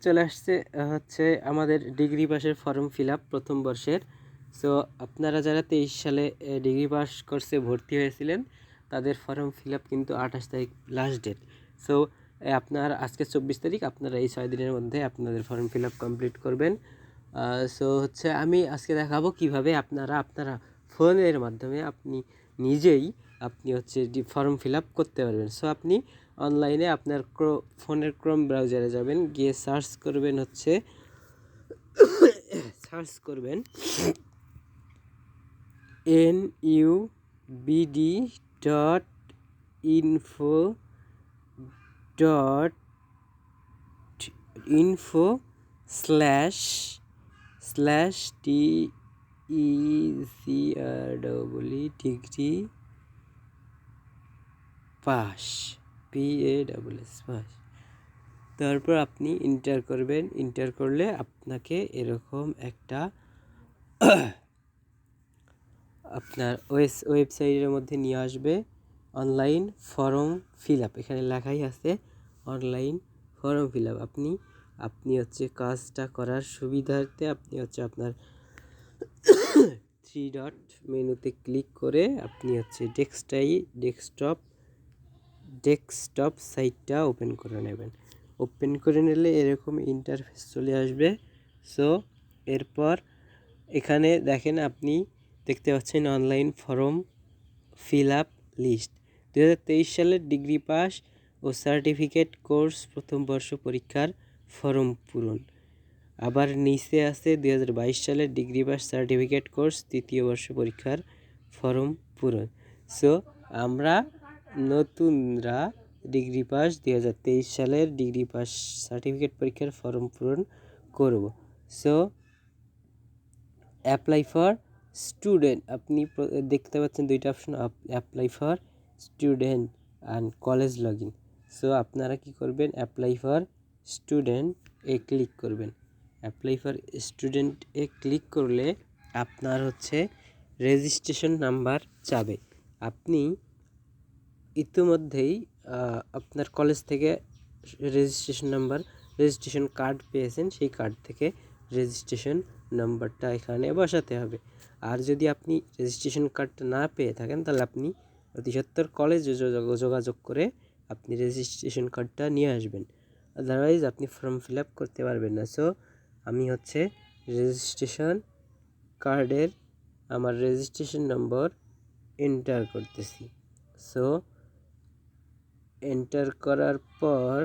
চলে আসছে হচ্ছে আমাদের ডিগ্রি পাসের ফর্ম ফিল আপ প্রথম বর্ষের। সো আপনারা যারা 23 সালে ডিগ্রি পাস কোর্সে ভর্তি হয়েছিলেন তাদের ফর্ম ফিল আপ কিন্তু 28 তারিখ লাস্ট ডেট। সো আপনার আজকে 24 তারিখ, আপনারা এই 6 দিনের মধ্যে আপনাদের ফর্ম ফিল আপ কমপ্লিট করবেন। সো হচ্ছে আমি আজকে দেখাবো কিভাবে আপনারা ফোনের মাধ্যমে নিজেই হচ্ছে ফর্ম ফিল আপ করতে পারবেন। সো আপনি অনলাইনে আপনার ফোনের ক্রোম ব্রাউজারে যাবেন, গিয়ে সার্চ করবেন NUBD.info slash degree pass PASS। তারপর আপনি ইন্টার করবেন। ইন্টার করলে আপনাকে এরকম একটা আপনার ওয়েবসাইটের মধ্যে নিয়ে আসবে, অনলাইন ফর্ম ফিল আপ। এখানে লেখাই আছে অনলাইন ফর্ম ফিল আপ। আপনি হচ্ছে কাজটা করার সুবিধার্থে আপনি হচ্ছে আপনার 3 ডট মেনুতে ক্লিক করে আপনি হচ্ছে ডেস্কটপ সাইটটা ওপেন করে নেবেন। ওপেন করে নিলে এরকম ইন্টারফেস চলে আসবে। সো এরপর এখানে দেখেন, আপনি দেখতে পাচ্ছেন online form fill up list. 2023 সালের ডিগ্রি পাস ও সার্টিফিকেট কোর্স প্রথম বর্ষ পরীক্ষার ফর্ম পূরণ। আবার নিচে আছে 2022 সালের ডিগ্রি পাস সার্টিফিকেট কোর্স তৃতীয় বর্ষ পরীক্ষার ফর্ম পূরণ। সো আমরা নতুনরা ডিগ্রি পাস 2023 সালের ডিগ্রি পাস সার্টিফিকেট পরীক্ষার ফর্ম পূরণ করব। সো অ্যাপ্লাই ফর স্টুডেন্ট, আপনি দেখতে পাচ্ছেন দুইটা option, apply for student and college log in. So আপনারা কি করবেন, অ্যাপ্লাই ফর স্টুডেন্ট ক্লিক করবেন। অ্যাপ্লাই ফর স্টুডেন্ট ক্লিক করলে আপনার হচ্ছে রেজিস্ট্রেশন নাম্বার চাবে। আপনি ইতিমধ্যেই আপনার কলেজ থেকে রেজিস্ট্রেশন কার্ড পেয়েছেন, সেই কার্ড থেকে রেজিস্ট্রেশন নাম্বারটা এখানে বসাতে হবে। আর যদি আপনি রেজিস্ট্রেশন কার্ডটা না পেয়ে থাকেন তাহলে আপনি অতি সত্বর কলেজে যোগাযোগ করে আপনি রেজিস্ট্রেশন কার্ডটা নিয়ে আসবেন, আদারওয়াইজ আপনি ফর্ম ফিল আপ করতে পারবেন না। সো আমি হচ্ছে রেজিস্ট্রেশন কার্ডের আমার রেজিস্ট্রেশন নম্বর এন্টার করতেছি। সো এন্টার করার পর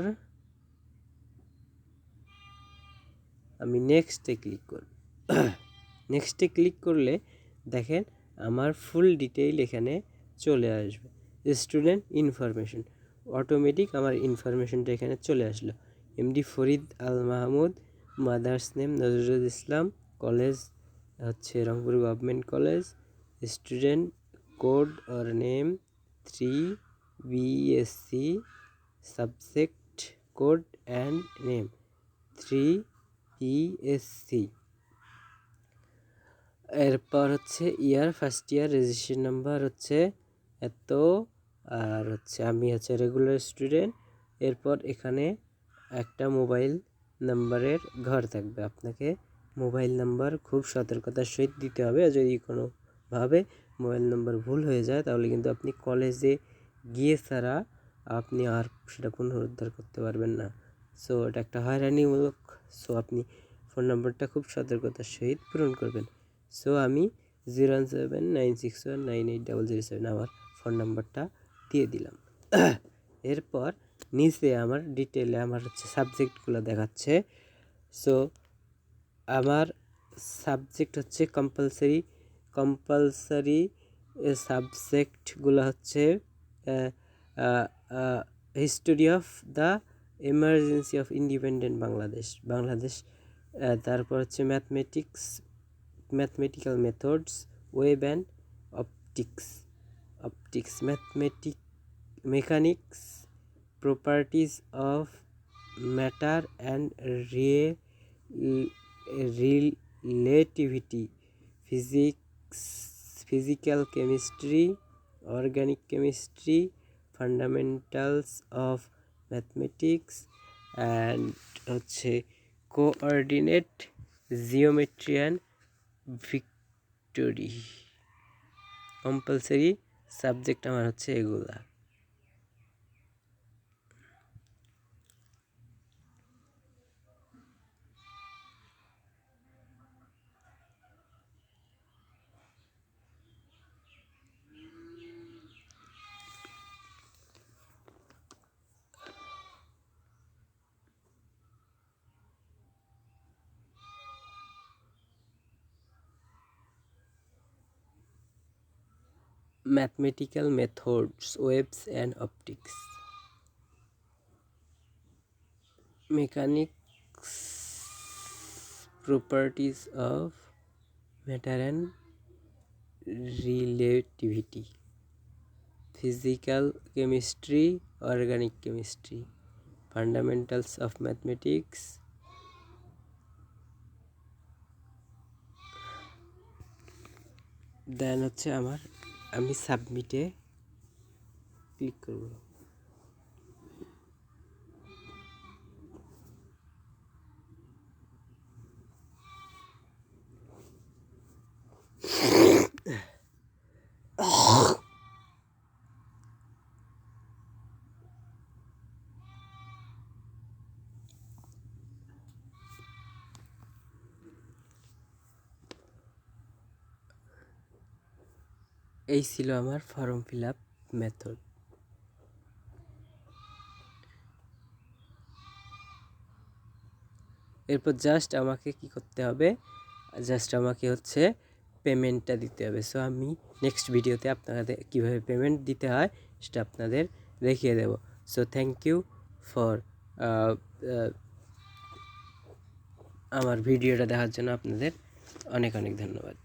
আমি নেক্সটে ক্লিক করব। নেক্সটে ক্লিক করলে দেখেন আমার ফুল ডিটেইল এখানে চলে আসবে। স্টুডেন্ট ইনফরমেশন, অটোমেটিক আমার ইনফরমেশনটা এখানে চলে আসলো। MD Farid Al Mahmud, mother's name Nazrul Islam, college হচ্ছে Rangpur government college, student code or name 3 BSc, subject code and name 3 BSc। এরপর হচ্ছে ইয়ার, ফার্স্ট ইয়ার, রেজিস্ট্রেশন নাম্বার হচ্ছে এত, আর হচ্ছে আমি হচ্ছে রেগুলার স্টুডেন্ট। এরপর এখানে একটা মোবাইল নাম্বারের ঘর থাকবে, আপনাকে মোবাইল নাম্বার খুব সতর্কতার সহিত দিতে হবে। যদি কোনোভাবে মোবাইল নাম্বার ভুল হয়ে যায় তাহলে কিন্তু আপনি কলেজে গিয়ে ছাড়া আপনি আর সেটা পুনরুদ্ধার করতে পারবেন না। সো এটা একটা হয়রানিমূলক। সো আপনি ফোন নাম্বারটা খুব সতর্কতার সহিত পূরণ করবেন। সো আমি 07961980007 আমার ফোন নাম্বারটা দিয়ে দিলাম। এরপর নিচে আমার ডিটেলে আমার হচ্ছে সাবজেক্টগুলো দেখাচ্ছে। সো আমার সাবজেক্ট হচ্ছে কম্পালসারি সাবজেক্টগুলো হচ্ছে history of the emergency of independent Bangladesh. তারপর হচ্ছে mathematical methods, wave and optics, mechanics, properties of matter and relativity, physical chemistry, organic chemistry, fundamentals of mathematics and হচ্ছে coordinate, geometry and vector. Compulsory subject আমার হচ্ছে এগুলা। Mathematical methods, waves and optics. Mechanics, properties of matter and relativity. Physical chemistry, organic chemistry. Fundamentals of mathematics. দেন হচ্ছে আমি সাবমিটে click করব। এই ছিল আমার ফর্ম ফিল আপ মেথড। এরপর জাস্ট আমাকে কি করতে হবে, জাস্ট আমাকে হচ্ছে পেমেন্টটা দিতে হবে। সো আমি নেক্সট ভিডিওতে আপনাদের কীভাবে পেমেন্ট দিতে হয় সেটা আপনাদের দেখিয়ে দেব। সো থ্যাংক ইউ ফর আমার ভিডিওটা দেখার জন্য আপনাদের অনেক অনেক ধন্যবাদ।